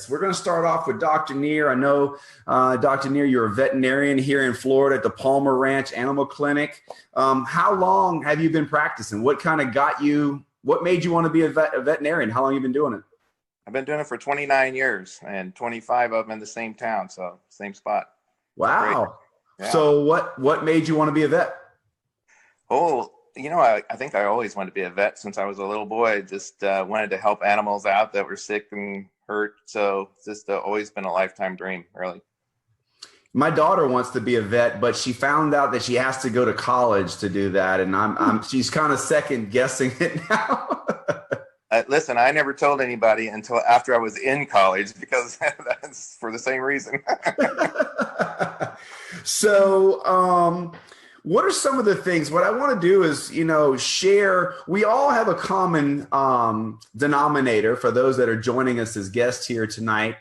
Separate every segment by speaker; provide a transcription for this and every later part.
Speaker 1: We're going to start off with Dr. Neer. I know, Dr. Neer, you're a veterinarian here in Florida at the Palmer Ranch Animal Clinic. How long have you been practicing? What kind of what made you want to be a veterinarian? How long have you been doing it?
Speaker 2: I've been doing it for 29 years and 25 of them in the same town, so same spot.
Speaker 1: Wow.
Speaker 2: Yeah.
Speaker 1: So what made you want to be a vet?
Speaker 2: Oh, I think I always wanted to be a vet since I was a little boy. I just wanted to help animals out that were sick and hurt. So it's just always been a lifetime dream, really.
Speaker 1: My daughter wants to be a vet, but she found out that she has to go to college to do that. And she's kind of second guessing it now.
Speaker 2: Listen, I never told anybody until after I was in college because that's for the same reason.
Speaker 1: So, what are some of the things? What I want to do is, share. We all have a common denominator for those that are joining us as guests here tonight.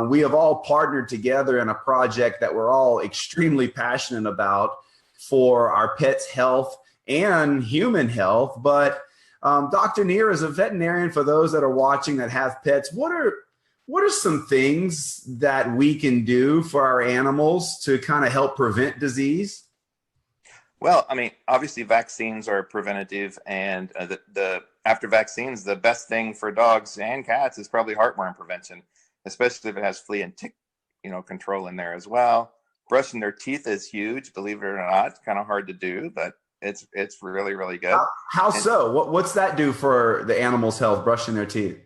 Speaker 1: We have all partnered together in a project that we're all extremely passionate about for our pets' health and human health. But Dr. Neer is a veterinarian. For those that are watching that have pets, what are some things that we can do for our animals to kind of help prevent disease?
Speaker 2: Well, I mean, obviously vaccines are preventative, and after vaccines, the best thing for dogs and cats is probably heartworm prevention, especially if it has flea and tick, control in there as well. Brushing their teeth is huge, believe it or not. It's kind of hard to do, but it's really, really good.
Speaker 1: How so? What's that do for the animal's health, brushing their teeth?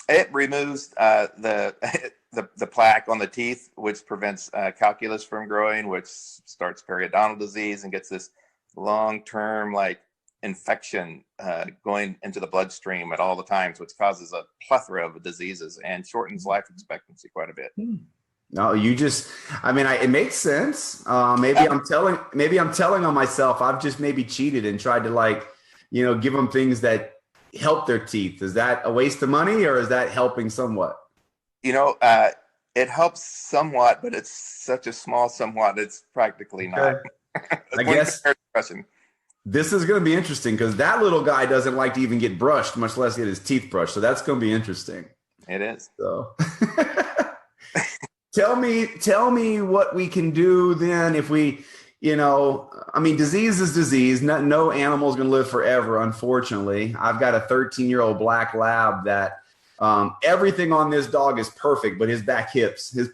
Speaker 2: It removes the plaque on the teeth, which prevents calculus from growing, which starts periodontal disease and gets this long-term infection going into the bloodstream at all the times, which causes a plethora of diseases and shortens life expectancy quite a bit.
Speaker 1: No, it makes sense. Maybe I'm telling on myself. I've just maybe cheated and tried to give them things that help their teeth. Is that a waste of money, or is that helping somewhat?
Speaker 2: It helps somewhat, but it's such a small somewhat, it's practically not.
Speaker 1: I guess this is going to be interesting because that little guy doesn't like to even get brushed, much less get his teeth brushed. So that's going to be interesting.
Speaker 2: It is.
Speaker 1: So tell me what we can do then if we, disease is disease. No animal is going to live forever, unfortunately. I've got a 13-year-old black lab that everything on this dog is perfect, but his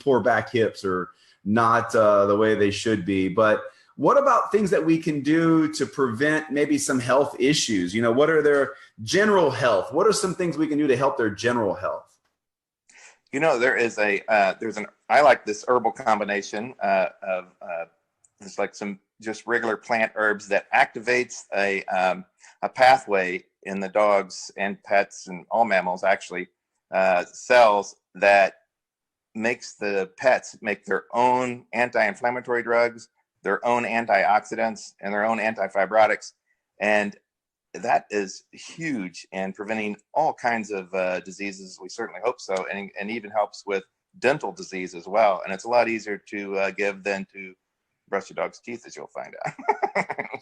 Speaker 1: poor back hips are not the way they should be. But what about things that we can do to prevent maybe some health issues? What are their general health? What are some things we can do to help their general health? I like this herbal combination of it's like some just regular plant herbs that activates a pathway in the dogs and pets and all mammals actually cells that makes the pets make their own anti-inflammatory drugs, their own antioxidants, and their own antifibrotics. And that is huge in preventing all kinds of diseases. We certainly hope so, and even helps with dental disease as well. And it's a lot easier to give than to brush your dog's teeth, as you'll find out.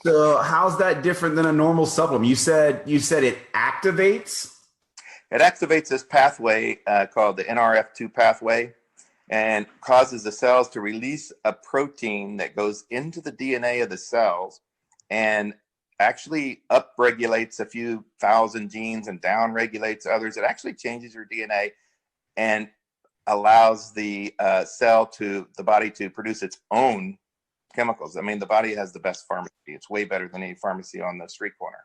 Speaker 1: So how's that different than a normal supplement? You said it activates?
Speaker 2: It activates this pathway called the NRF2 pathway and causes the cells to release a protein that goes into the DNA of the cells and actually upregulates a few thousand genes and downregulates others. It actually changes your DNA and allows the body to produce its own chemicals. I mean, the body has the best pharmacy. It's way better than any pharmacy on the street corner.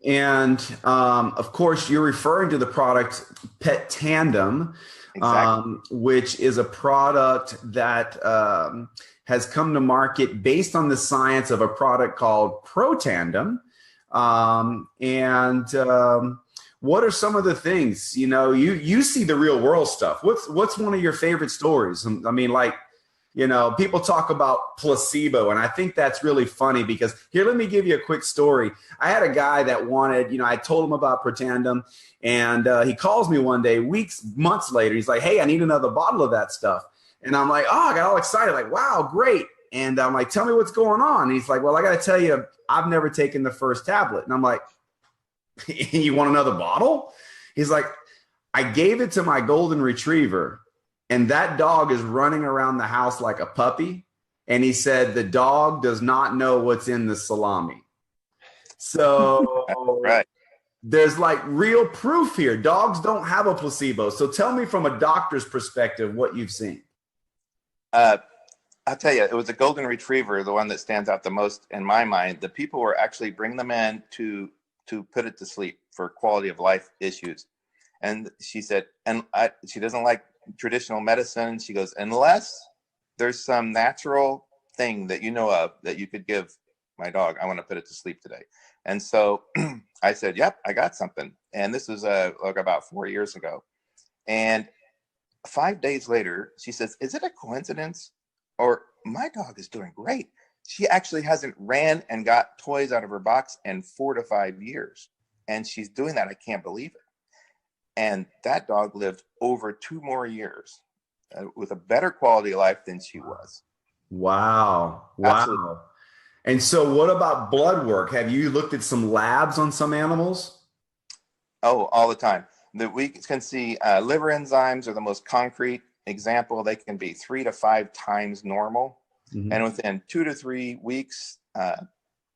Speaker 1: And of course, you're referring to the product Protandim, exactly. Which is a product that has come to market based on the science of a product called Protandim. What are some of the things, you see the real world stuff. What's one of your favorite stories? I mean, people talk about placebo, and I think that's really funny because here, let me give you a quick story. I had a guy that wanted, I told him about Protandim, and he calls me one day, months later. He's like, "Hey, I need another bottle of that stuff." And I'm like, "Oh," I got all excited, like, "Wow, great." And I'm like, "Tell me what's going on." And he's like, "Well, I got to tell you, I've never taken the first tablet." And I'm like,
Speaker 3: You want another bottle? He's like, I gave it to my golden retriever, and that dog is running around the house like a puppy. And he said the dog does not know what's in the salami. So
Speaker 1: Right.
Speaker 3: there's like real proof here. Dogs don't have a placebo. So tell me from a doctor's perspective what you've seen.
Speaker 1: I'll tell you, it was a golden retriever, the one that stands out the most in my mind. The people were actually bringing them in to put it to sleep for quality of life issues. And she said, she doesn't like traditional medicine. She goes, unless there's some natural thing that you know of that you could give my dog, I want to put it to sleep today. And so I said, yep, I got something. And this was like about 4 years ago. And 5 days later, she says, is it a coincidence? Or my dog is doing great. She actually hasn't ran and got toys out of her box in 4 to 5 years. And she's doing that. I can't believe it. And that dog lived over 2 more years with a better quality of life than she was.
Speaker 3: Wow.
Speaker 1: Absolutely.
Speaker 3: And so what about blood work? Have you looked at some labs on some animals?
Speaker 1: Oh, all the time. We can see liver enzymes are the most concrete example. They can be 3 to 5 times normal. Mm-hmm. And within 2 to 3 weeks,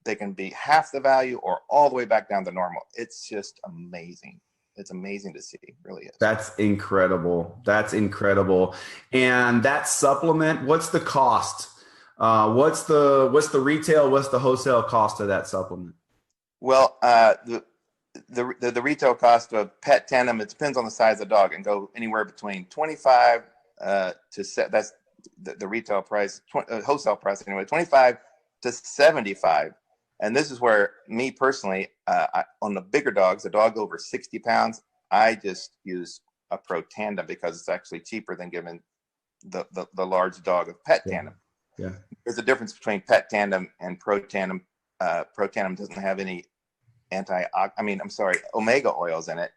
Speaker 1: they can be half the value or all the way back down to normal. It's just amazing. It's amazing to see. It really is.
Speaker 3: That's incredible. That's incredible. And that supplement, what's the cost? What's the retail? What's the wholesale cost of that supplement?
Speaker 1: Well, the retail cost of Pet Tandem, it depends on the size of the dog, and go anywhere between 25 that's the retail price, wholesale price anyway, 25 to 75. And this is where me personally, on the bigger dogs, a dog over 60 pounds, I just use a Protandim because it's actually cheaper than giving the large dog a Pet Tandem.
Speaker 3: Yeah.
Speaker 1: There's a difference between Pet Tandem and Protandim. Protandim doesn't have any omega oils in it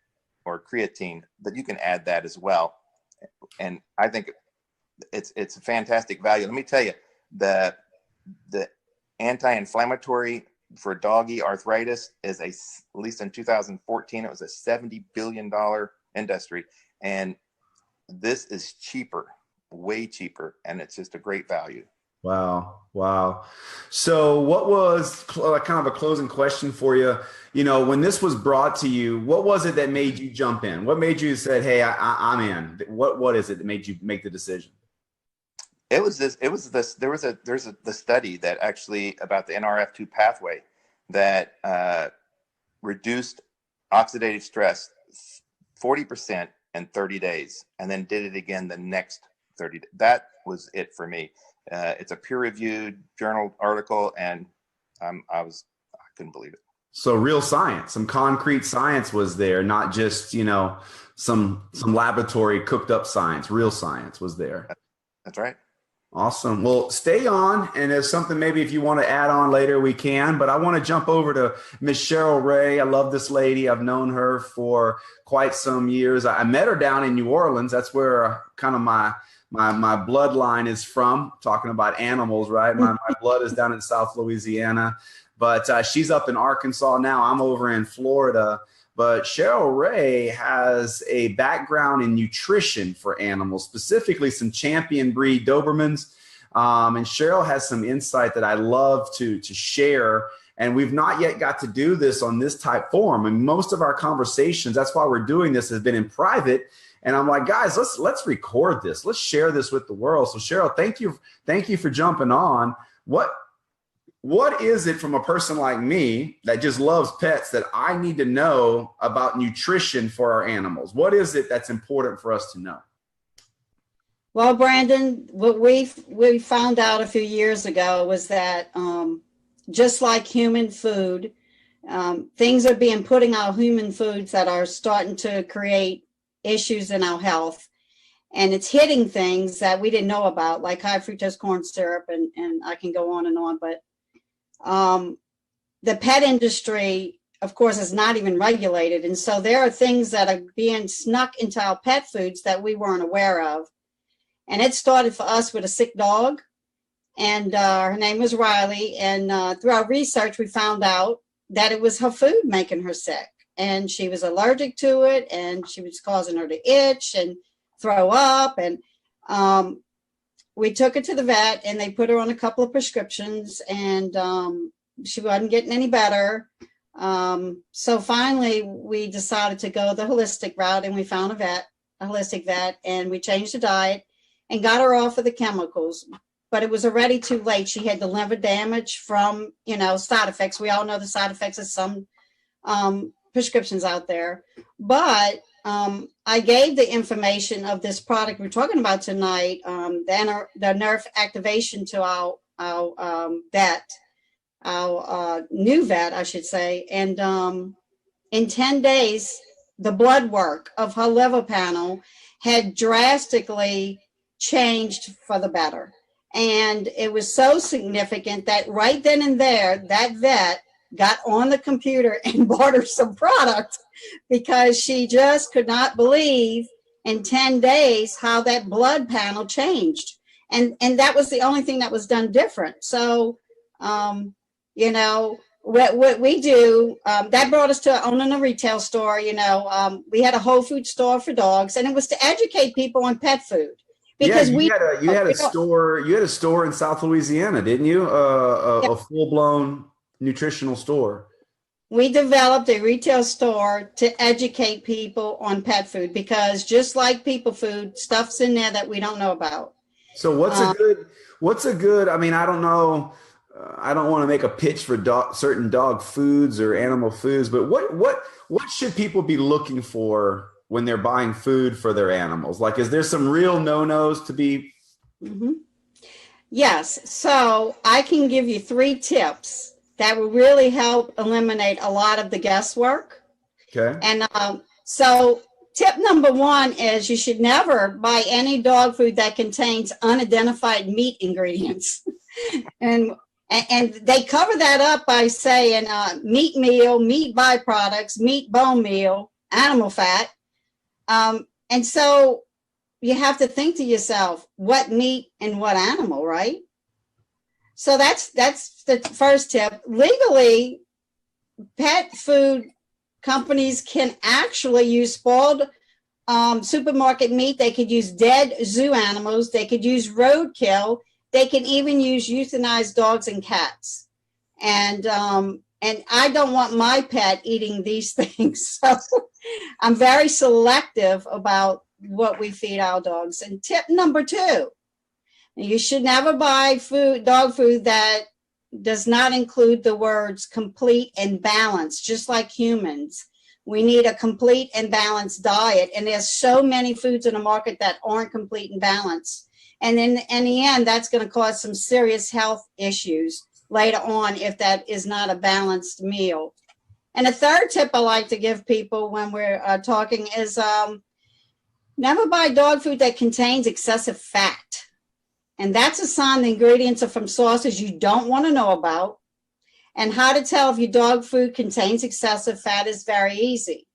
Speaker 1: or creatine, but you can add that as well. And I think it's a fantastic value. Let me tell you, the anti-inflammatory for doggy arthritis is at least in 2014, it was a $70 billion industry. And this is cheaper, way cheaper. And it's just a great value.
Speaker 3: Wow. So what was kind of a closing question for you? You know, when this was brought to you, what was it that made you jump in? What made you say, hey, I'm in? What is it that made you make the decision?
Speaker 1: There's the study that actually about the NRF2 pathway that reduced oxidative stress 40% in 30 days, and then did it again the next 30 days. That was it for me. It's a peer-reviewed journal article, and I couldn't believe it.
Speaker 3: So real science, some concrete science was there, not just, some laboratory cooked up science. Real science was there.
Speaker 1: That's right.
Speaker 3: Awesome. Well, stay on, and there's something maybe if you want to add on later, we can. But I want to jump over to Miss Cheryl Ray. I love this lady. I've known her for quite some years. I met her down in New Orleans. That's where kind of my bloodline is from, talking about animals, right? My blood is down in South Louisiana, but she's up in Arkansas now. I'm over in Florida. But Cheryl Ray has a background in nutrition for animals, specifically some champion breed Dobermans. And Cheryl has some insight that I love to share. And we've not yet got to do this on this type forum. And most of our conversations, that's why we're doing this, has been in private. And I'm like, guys, let's record this. Let's share this with the world. So Cheryl, thank you for jumping on. What is it from a person like me that just loves pets that I need to know about nutrition for our animals? What is it that's important for us to know?
Speaker 4: Well, Brandon, what we found out a few years ago was that just like human food, things are being put in our human foods that are starting to create issues in our health. And it's hitting things that we didn't know about, like high fructose corn syrup, and I can go on and on. But the pet industry, of course, is not even regulated. And so there are things that are being snuck into our pet foods that we weren't aware of. And it started for us with a sick dog. And her name was Riley. And through our research, we found out that it was her food making her sick. and she was allergic to it, and she was causing her to itch and throw up. And we took her to the vet, and they put her on a couple of prescriptions, and she wasn't getting any better. So finally, we decided to go the holistic route, and we found a holistic vet, and we changed the diet and got her off of the chemicals. But it was already too late. She had the liver damage from, side effects. We all know the side effects of some prescriptions out there. But I gave the information of this product we're talking about tonight, the nerve activation, to our vet, our new vet, I should say. And in 10 days, the blood work of her liver panel had drastically changed for the better. And it was so significant that right then and there, that vet got on the computer and bought her some product, because she just could not believe in 10 days how that blood panel changed. And that was the only thing that was done different. So, what we do, that brought us to owning a retail store. We had a Whole Food store for dogs, and it was to educate people on pet food. Because
Speaker 3: you had a store in South Louisiana, didn't you? A full-blown nutritional store.
Speaker 4: We developed a retail store to educate people on pet food, because just like people food, stuff's in there that we don't know about.
Speaker 3: So what's a good, I mean, I don't know, I don't want to make a pitch for certain dog foods or animal foods, but what should people be looking for when they're buying food for their animals? Like, is there some real no-nos to be?
Speaker 4: Mm-hmm. Yes. So I can give you 3 tips that will really help eliminate a lot of the guesswork.
Speaker 3: Okay.
Speaker 4: And so tip number 1 is you should never buy any dog food that contains unidentified meat ingredients. and they cover that up by saying meat meal, meat byproducts, meat bone meal, animal fat. And so you have to think to yourself, what meat and what animal, right? So that's the first tip. Legally, pet food companies can actually use spoiled supermarket meat. They could use dead zoo animals. They could use roadkill. They can even use euthanized dogs and cats. And I don't want my pet eating these things. So I'm very selective about what we feed our dogs. And tip number 2, you should never buy dog food that does not include the words complete and balanced, just like humans. We need a complete and balanced diet. And there's so many foods in the market that aren't complete and balanced. And in the end, that's going to cause some serious health issues later on if that is not a balanced meal. And a third tip I like to give people when we're talking is never buy dog food that contains excessive fat. And that's a sign the ingredients are from sources you don't want to know about. And how to tell if your dog food contains excessive fat is very easy.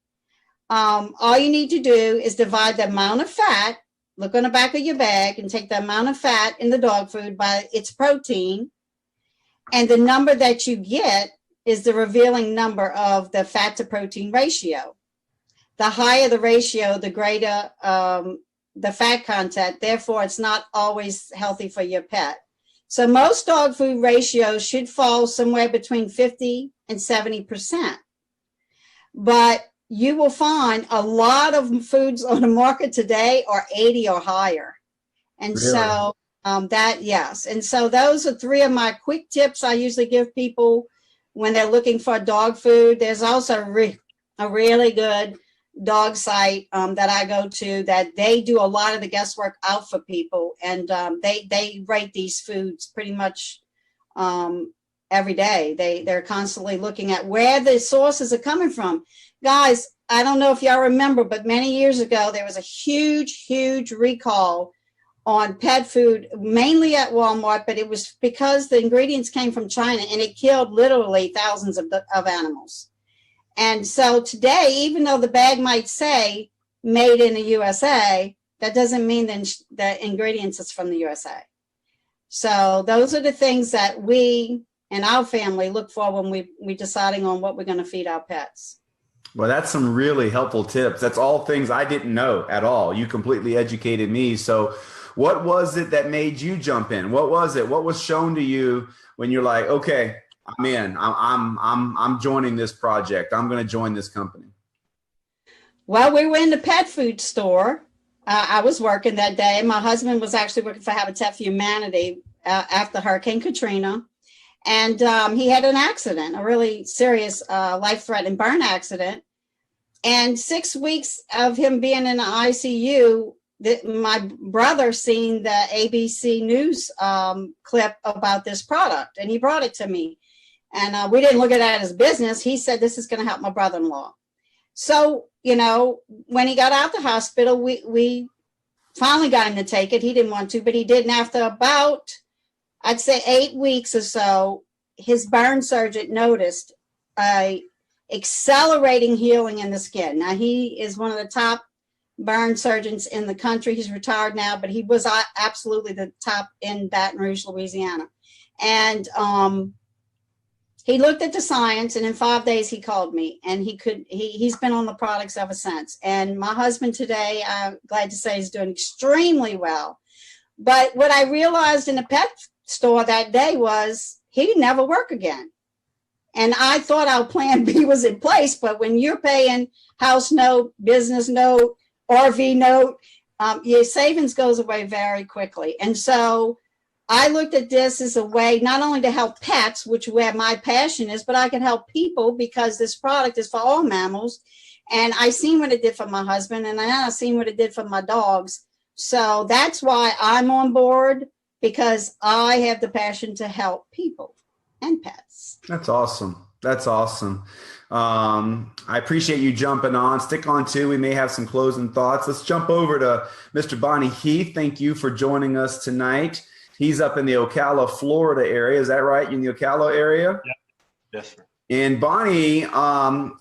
Speaker 4: All you need to do is divide the amount of fat, look on the back of your bag, and take the amount of fat in the dog food by its protein. And the number that you get is the revealing number of the fat to protein ratio. The higher the ratio, the greater the fat content. Therefore, it's not always healthy for your pet. So most dog food ratios should fall somewhere between 50 and 70%. But you will find a lot of foods on the market today are 80 or higher. And really? So yes. And so those are 3 of my quick tips I usually give people when they're looking for dog food. There's also a really good dog site that I go to that they do a lot of the guesswork out for people, and they rate these foods pretty much every day. They're constantly looking at where the sources are coming from. Guys, I don't know if y'all remember, but many years ago there was a huge recall on pet food, mainly at Walmart, but it was because the ingredients came from China, and it killed literally thousands of animals. And so today, even though the bag might say made in the USA, that doesn't mean the ingredients is from the USA. So those are the things that we and our family look for when we're deciding on what we're going to feed our pets.
Speaker 3: Well, that's some really helpful tips. That's all things I didn't know at all. You completely educated me. So what was it that made you jump in? What was it? What was shown to you when you're like, okay, I'm in, I'm joining this project. I'm going to join this company.
Speaker 4: Well, we were in the pet food store. I was working that day. My husband was actually working for Habitat for Humanity after Hurricane Katrina. And he had an accident, a really serious life-threatening burn accident. And 6 weeks of him being in the ICU, my brother seen the ABC News clip about this product, and he brought it to me. And we didn't look at that as business. He said, this is going to help my brother-in-law. So, you know, when he got out the hospital, we finally got him to take it. He didn't want to, but he did. And after about, I'd say 8 weeks or so, his burn surgeon noticed a accelerating healing in the skin. Now, he is one of the top burn surgeons in the country. He's retired now, but he was absolutely the top in Baton Rouge, Louisiana. And he looked at the science, and in 5 days he called me, and he's been on the products ever since. And my husband today, I'm glad to say, is doing extremely well. But what I realized in the pet store that day was he'd never work again. And I thought our plan B was in place, but when you're paying house note, business note, RV note, your savings goes away very quickly. And so I looked at this as a way not only to help pets, which where my passion is, but I can help people because this product is for all mammals. And I seen what it did for my husband, and I seen what it did for my dogs. So that's why I'm on board, because I have the passion to help people and pets.
Speaker 3: That's awesome. That's awesome. I appreciate you jumping on. Stick on too. We may have some closing thoughts. Let's jump over to Mr. Bonnie Heath. Thank you for joining us tonight. He's up in the Ocala, Florida area. Is that right? You in the Ocala area?
Speaker 5: Yeah. Yes, sir.
Speaker 3: And Bonnie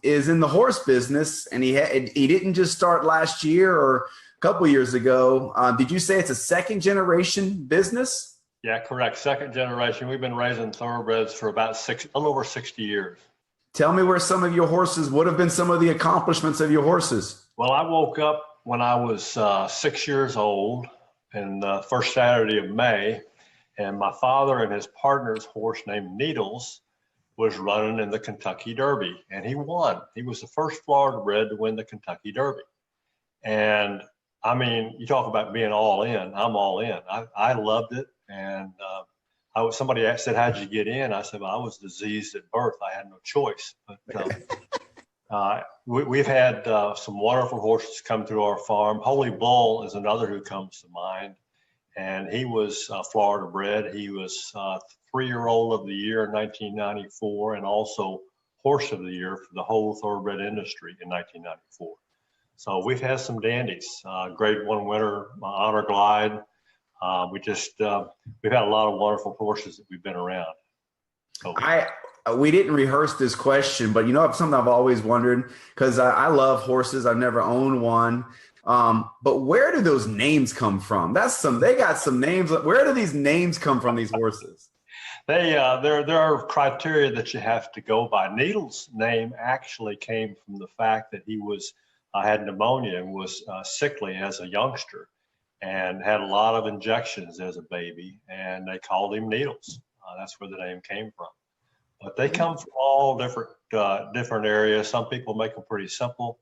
Speaker 3: is in the horse business, and he didn't just start last year or a couple years ago. Did you say it's a second generation business?
Speaker 5: Yeah, correct. Second generation. We've been raising thoroughbreds for about a little over 60 years.
Speaker 3: Tell me where some of your horses, what have been some of the accomplishments of your horses?
Speaker 5: Well, I woke up when I was 6 years old, and the first Saturday of May, and my father and his partner's horse named Needles was running in the Kentucky Derby, and he won. He was the first Florida bred to win the Kentucky Derby. And I mean, you talk about being all in, I'm all in. I loved it. And somebody said, how'd you get in? I said, well, I was diseased at birth. I had no choice. But we've had some wonderful horses come through our farm. Holy Bull is another who comes to mind. And he was Florida bred. He was 3-year-old of the year in 1994, and also horse of the year for the whole thoroughbred industry in 1994. So we've had some dandies. Grade 1 winner, Honor Glide. We've had a lot of wonderful horses that we've been around. So,
Speaker 3: we didn't rehearse this question, but you know, something I've always wondered, because I love horses. I've never owned one. But where do those names come from? They got some names. Where do these names come from, these horses?
Speaker 5: there are criteria that you have to go by. Needle's name actually came from the fact that he had pneumonia and was sickly as a youngster, and had a lot of injections as a baby, and they called him Needles. That's where the name came from. But they come from all different areas. Some people make them pretty simple.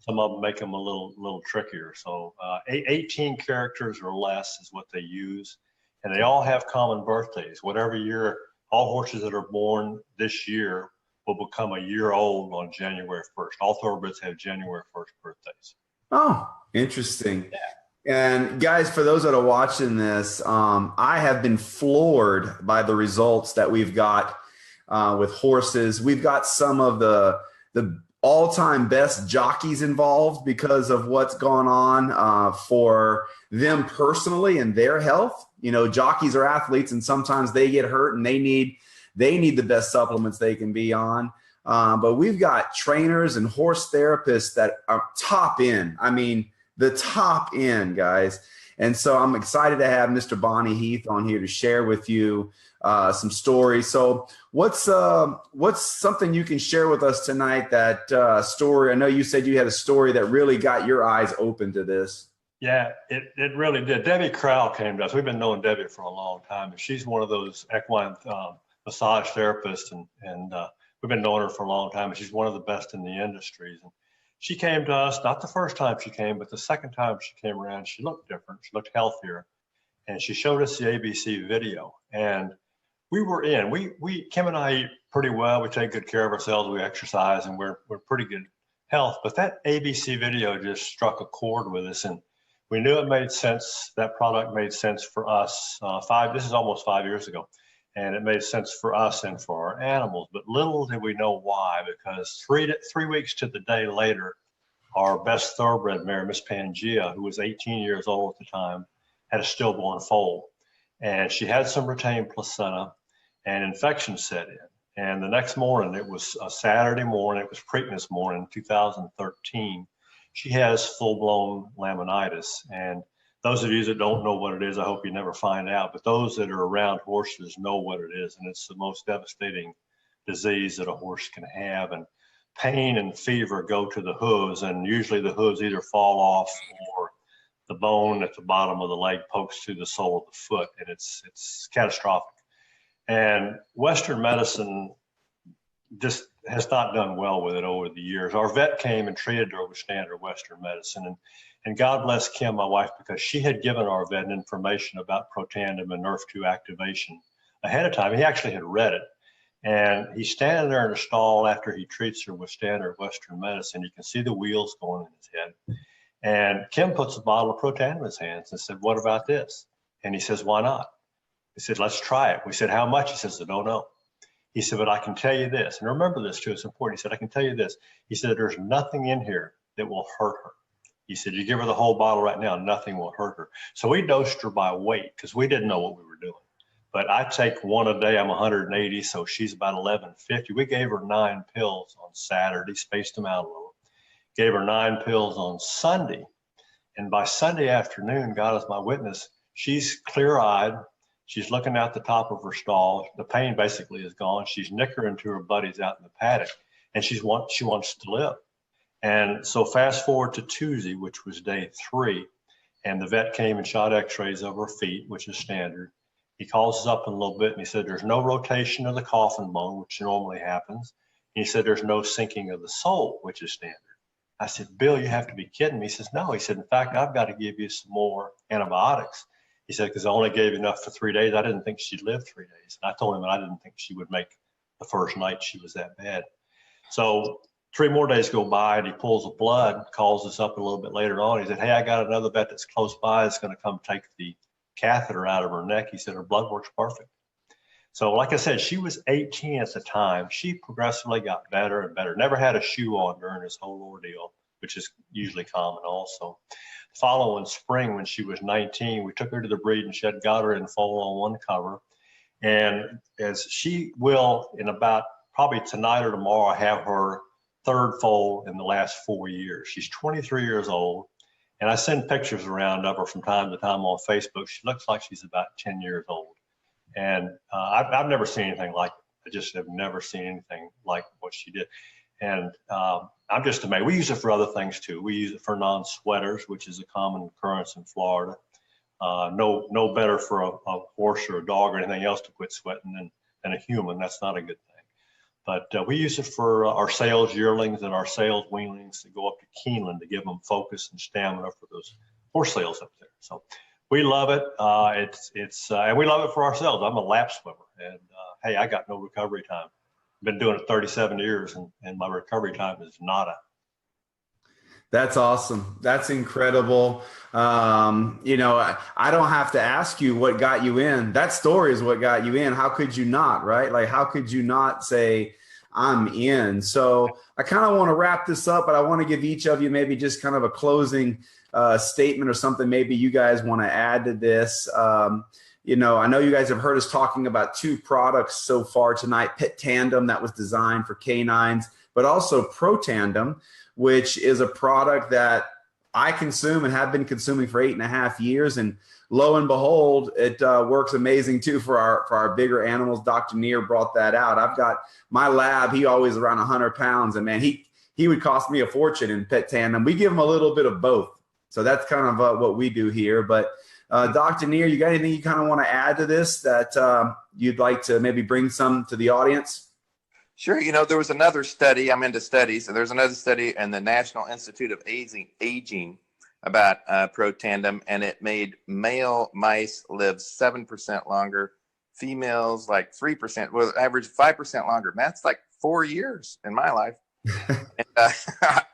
Speaker 5: Some of them make them a little trickier. So 18 characters or less is what they use. And they all have common birthdays. Whatever year, all horses that are born this year will become a year old on January 1st. All thoroughbreds have January 1st birthdays.
Speaker 3: Oh, interesting.
Speaker 5: Yeah.
Speaker 3: And guys, for those that are watching this, I have been floored by the results that we've got with horses. We've got some of the all-time best jockeys involved because of what's gone on for them personally and their health. You know, jockeys are athletes, and sometimes they get hurt, and they need the best supplements they can be on. But we've got trainers and horse therapists that are top end. I mean, the top end, guys. And so I'm excited to have Mr. Bonnie Heath on here to share with you some stories. So what's something you can share with us tonight, that story? I know you said you had a story that really got your eyes open to this.
Speaker 5: Yeah, it really did. Debbie Crowell came to us. We've been knowing Debbie for a long time, and she's one of those equine massage therapists, and we've been knowing her for a long time, and she's one of the best in the industry. And she came to us, not the first time she came, but the second time she came around, she looked different. She looked healthier, and she showed us the ABC video. And we were in. Kim and I eat pretty well. We take good care of ourselves. We exercise, and we're pretty good health. But that ABC video just struck a chord with us, and we knew it made sense. That product made sense for us. This is almost 5 years ago, and it made sense for us and for our animals. But little did we know why, because 3 weeks to the day later, our best thoroughbred mare, Miss Pangea, who was 18 years old at the time, had a stillborn foal, and she had some retained placenta, and infection set in. And the next morning, it was a Saturday morning, it was Preakness morning, 2013. She has full-blown laminitis. And those of you that don't know what it is, I hope you never find out, but those that are around horses know what it is. And it's the most devastating disease that a horse can have. And pain and fever go to the hooves, and usually the hooves either fall off or the bone at the bottom of the leg pokes through the sole of the foot, and it's catastrophic. And Western medicine just has not done well with it over the years. Our vet came and treated her with standard Western medicine. And God bless Kim, my wife, because she had given our vet information about Protandim and Nerf2 activation ahead of time. He actually had read it. And he's standing there in the stall after he treats her with standard Western medicine. You can see the wheels going in his head. And Kim puts a bottle of Protandim in his hands and said, "What about this?" And he says, "Why not?" He said, "Let's try it." We said, "How much?" He says, "I don't know." He said, "But I can tell you this," and remember this too, it's important. He said, "I can tell you this." He said, "There's nothing in here that will hurt her." He said, "You give her the whole bottle right now, nothing will hurt her." So we dosed her by weight because we didn't know what we were doing. But I take one a day, I'm 180, so she's about 1150. We gave her 9 pills on Saturday, spaced them out a little. Gave her 9 pills on Sunday. And by Sunday afternoon, God is my witness, she's clear-eyed. She's looking out the top of her stall. The pain basically is gone. She's nickering to her buddies out in the paddock, and she wants to live. And so fast forward to Tuesday, which was day 3, and the vet came and shot x-rays of her feet, which is standard. He calls us up in a little bit, and he said, "There's no rotation of the coffin bone, which normally happens." And he said, "There's no sinking of the sole, which is standard." I said, "Bill, you have to be kidding me." He says, "No." He said, "In fact, I've got to give you some more antibiotics." He said, "Because I only gave you enough for 3 days. I didn't think she'd live 3 days." And I told him I didn't think she would make the first night she was that bad. So 3 more days go by, and he pulls the blood, calls us up a little bit later on. He said, "Hey, I got another vet that's close by that's going to come take the catheter out of her neck." He said, "Her blood works perfect." So like I said, she was 18 at the time. She progressively got better and better. Never had a shoe on during this whole ordeal, which is usually common also. The following spring, when she was 19, we took her to the breeding shed, got her in foal on 1 cover. And as she will, in about probably tonight or tomorrow, have her 3rd foal in the last 4 years. She's 23 years old. And I send pictures around of her from time to time on Facebook. She looks like she's about 10 years old. And I've never seen anything like it. I just have never seen anything like what she did. And I'm just amazed. We use it for other things too. We use it for non-sweaters, which is a common occurrence in Florida. No better for a horse or a dog or anything else to quit sweating than a human. That's not a good thing. But we use it for our sales yearlings and our sales weanlings to go up to Keeneland to give them focus and stamina for those horse sales up there. So we love it. And we love it for ourselves. I'm a lap swimmer, and hey, I got no recovery time. Been doing it 37 years, and my recovery time is nada.
Speaker 3: That's awesome. That's incredible. You know, I don't have to ask you what got you in. That story is what got you in. How could you not, right? Like, how could you not say, "I'm in"? So I kind of want to wrap this up, but I want to give each of you maybe just kind of a closing statement or something maybe you guys want to add to this. You know, I know you guys have heard us talking about 2 products so far tonight: Protandim, that was designed for canines, but also Protandim, which is a product that I consume and have been consuming for 8.5 years. And lo and behold, it works amazing too for our bigger animals. Dr. Neer brought that out. I've got my lab. He always around 100 pounds, and man, he would cost me a fortune in Pet Tandem. We give him a little bit of both. So that's kind of what we do here. But Dr. Neer, you got anything you kind of want to add to this that you'd like to maybe bring some to the audience?
Speaker 1: Sure. You know, there was another study. I'm into studies. And there's another study in the National Institute of Aging about Protandim, and it made male mice live 7% longer, females like 3%, well, average 5% longer. Man, that's like 4 years in my life. And,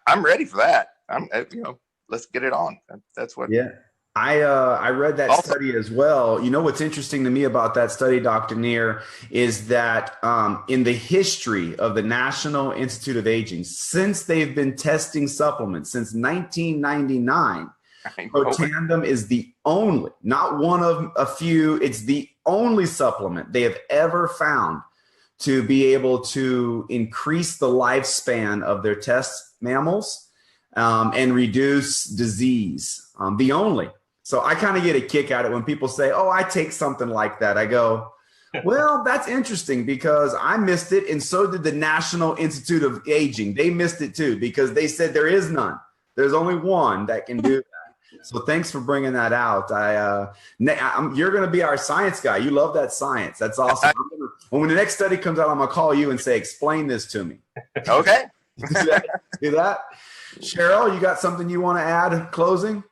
Speaker 1: I'm ready for that. Let's get it on. That's what.
Speaker 3: Yeah. I read that study as well. You know, what's interesting to me about that study, Dr. Neer, is that in the history of the National Institute of Aging, since they've been testing supplements since 1999, Protandim is the only, not one of a few, it's the only supplement they have ever found to be able to increase the lifespan of their test mammals and reduce disease. The only. So I kind of get a kick out of it when people say, oh, I take something like that. I go, well, that's interesting because I missed it. And so did the National Institute of Aging. They missed it too because they said there is none. There's only one that can do that. So thanks for bringing that out. You're going to be our science guy. You love that science. That's awesome. When the next study comes out, I'm going to call you and say, explain this to me.
Speaker 1: Okay.
Speaker 3: Do that. Cheryl, you got something you want to add closing?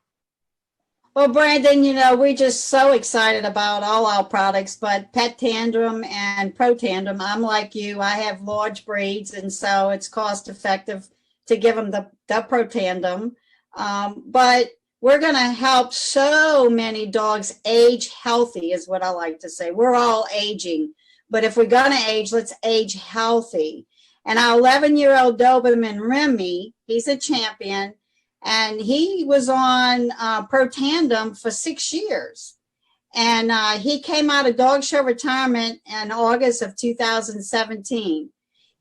Speaker 4: Well, Brandon, we're just so excited about all our products, but Pet Tandem and Protandim, I'm like you, I have large breeds, and so it's cost effective to give them the Protandim. But we're going to help so many dogs age healthy is what I like to say. We're all aging, but if we're going to age, let's age healthy. And our 11-year-old Doberman Remy, he's a champion. And he was on Protandim for 6 years. And he came out of dog show retirement in August of 2017.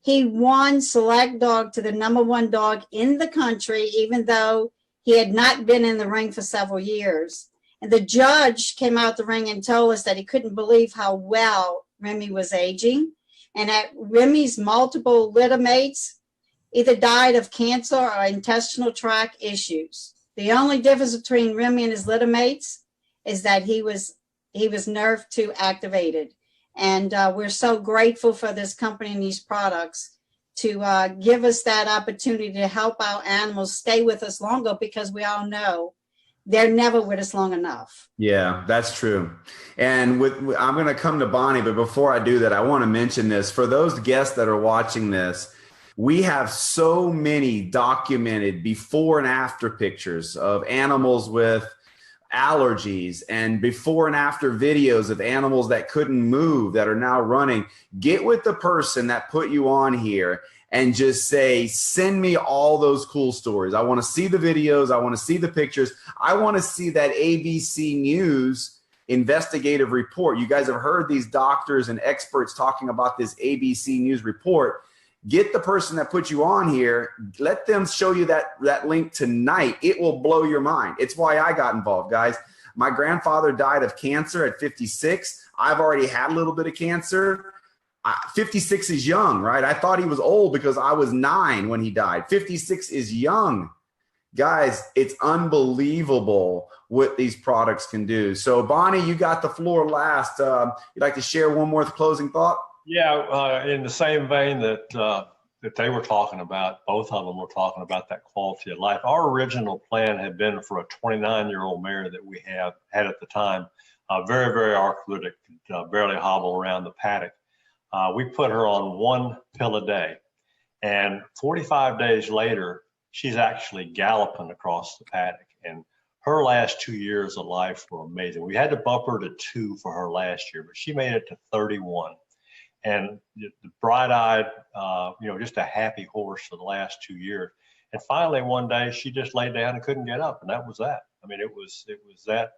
Speaker 4: He won Select Dog to the #1 dog in the country, even though he had not been in the ring for several years. And the judge came out the ring and told us that he couldn't believe how well Remy was aging, and that Remy's multiple litter mates either died of cancer or intestinal tract issues. The only difference between Remy and his litter mates is that he was nerve 2 activated. And we're so grateful for this company and these products to give us that opportunity to help our animals stay with us longer, because we all know they're never with us long enough.
Speaker 3: Yeah, that's true. And I'm going to come to Bonnie, but before I do that, I want to mention this. For those guests that are watching this, we have so many documented before and after pictures of animals with allergies and before and after videos of animals that couldn't move that are now running. Get with the person that put you on here and just say, send me all those cool stories. I want to see the videos. I want to see the pictures. I want to see that ABC News investigative report. You guys have heard these doctors and experts talking about this ABC News report. Get the person that put you on here. Let them show you that link tonight. It will blow your mind. It's why I got involved, guys. My grandfather died of cancer at 56. I've already had a little bit of cancer. 56 is young, right? I thought he was old because I was 9 when he died. 56 is young. Guys, it's unbelievable what these products can do. So, Bonnie, you got the floor last. You'd like to share one more closing thought?
Speaker 5: Yeah, in the same vein that they were talking about, both of them were talking about that quality of life. Our original plan had been for a 29-year-old mare that we had at the time, very, very arthritic, could barely hobble around the paddock. We put her on 1 pill a day, and 45 days later, she's actually galloping across the paddock. And her last 2 years of life were amazing. We had to bump her to 2 for her last year, but she made it to 31. And the bright-eyed, just a happy horse for the last 2 years. And finally, one day, she just laid down and couldn't get up, and that was that. I mean, it was that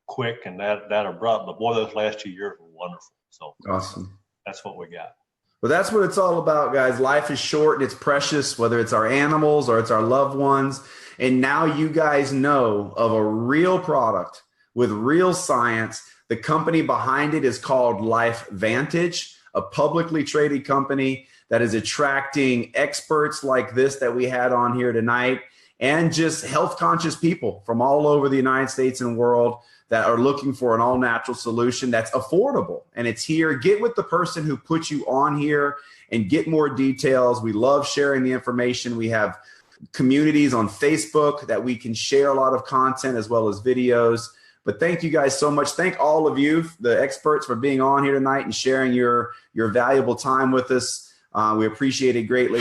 Speaker 5: quick and that abrupt. But boy, those last 2 years were wonderful. So
Speaker 3: awesome.
Speaker 5: That's what we got.
Speaker 3: Well, that's what it's all about, guys. Life is short and it's precious, whether it's our animals or it's our loved ones. And now you guys know of a real product with real science. The company behind it is called LifeVantage, a publicly traded company that is attracting experts like this that we had on here tonight, and just health conscious people from all over the United States and world that are looking for an all natural solution that's affordable. And it's here. Get with the person who put you on here and get more details. We love sharing the information. We have communities on Facebook that we can share a lot of content as well as videos. But thank you guys so much. Thank all of you, the experts, for being on here tonight and sharing your valuable time with us. We appreciate it greatly.